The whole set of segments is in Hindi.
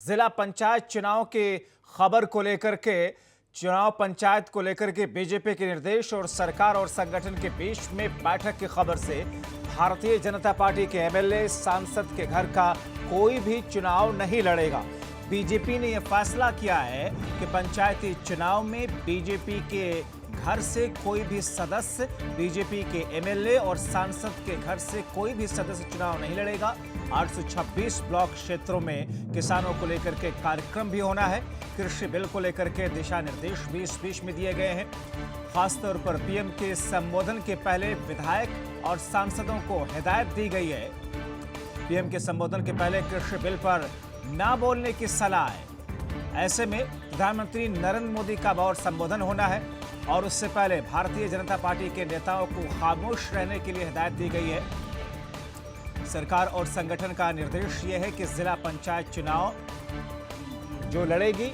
जिला पंचायत चुनाव की खबर को लेकर के चुनाव पंचायत को लेकर के बीजेपी के निर्देश और सरकार और संगठन के बीच में बैठक की खबर से भारतीय जनता पार्टी के एमएलए सांसद के घर का कोई भी चुनाव नहीं लड़ेगा। बीजेपी ने यह फैसला किया है कि पंचायती चुनाव में बीजेपी के घर से कोई भी सदस्य, बीजेपी के एमएलए और सांसद के घर से कोई भी सदस्य चुनाव नहीं लड़ेगा। 826 ब्लॉक क्षेत्रों में किसानों को लेकर के कार्यक्रम भी होना है। कृषि बिल को लेकर के दिशा निर्देश भी इस बीच में दिए गए हैं। खासतौर पर पीएम के संबोधन के पहले विधायक और सांसदों को हिदायत दी गई है। पीएम के संबोधन के पहले कृषि बिल पर ना बोलने की सलाह है। ऐसे में प्रधानमंत्री नरेंद्र मोदी का और संबोधन होना है और उससे पहले भारतीय जनता पार्टी के नेताओं को खामोश रहने के लिए हिदायत दी गई है। सरकार और संगठन का निर्देश यह है कि जिला पंचायत चुनाव जो लड़ेगी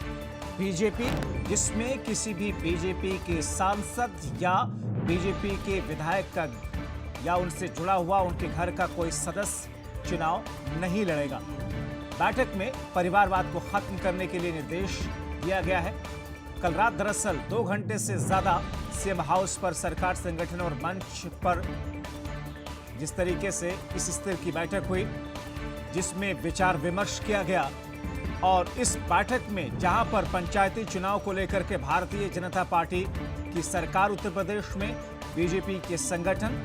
बीजेपी, जिसमें किसी भी बीजेपी के सांसद या बीजेपी के विधायक का या उनसे जुड़ा हुआ उनके घर का कोई सदस्य चुनाव नहीं लड़ेगा। बैठक में परिवारवाद को खत्म करने के लिए निर्देश दिया गया है। कल रात दरअसल 2 घंटे से ज्यादा सीएम हाउस पर सरकार, संगठन और मंच पर जिस तरीके से इस स्तर की बैठक हुई जिसमें विचार विमर्श किया गया, और इस बैठक में जहां पर पंचायती चुनाव को लेकर के भारतीय जनता पार्टी की सरकार उत्तर प्रदेश में, बीजेपी के संगठन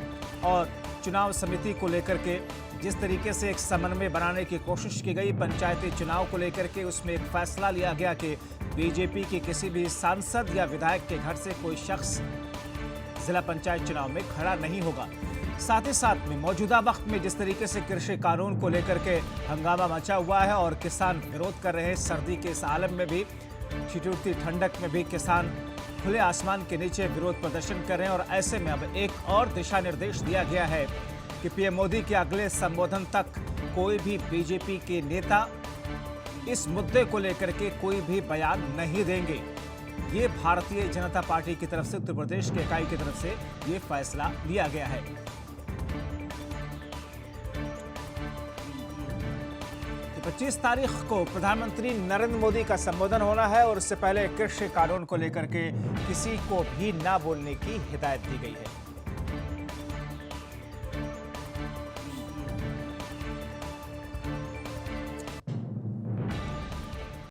और चुनाव समिति को लेकर के जिस तरीके से एक समन्वय बनाने की कोशिश की गई पंचायती चुनाव को लेकर के, उसमें एक फैसला लिया गया कि बीजेपी के किसी भी सांसद या विधायक के घर से कोई शख्स जिला पंचायत चुनाव में खड़ा नहीं होगा। साथ ही साथ में मौजूदा वक्त में जिस तरीके से कृषि कानून को लेकर के हंगामा मचा हुआ है और किसान विरोध कर रहे हैं, सर्दी के इस आलम में भी, ठिठुरती ठंडक में भी किसान खुले आसमान के नीचे विरोध प्रदर्शन कर रहे हैं। और ऐसे में अब एक और दिशा निर्देश दिया गया है कि पीएम मोदी के अगले संबोधन तक कोई भी बीजेपी के नेता इस मुद्दे को लेकर के कोई भी बयान नहीं देंगे। ये भारतीय जनता पार्टी की तरफ से, उत्तर प्रदेश की इकाई की तरफ से ये फैसला लिया गया है। तो 25 तारीख को प्रधानमंत्री नरेंद्र मोदी का संबोधन होना है और उससे पहले कृषि कानून को लेकर के किसी को भी ना बोलने की हिदायत दी गई है।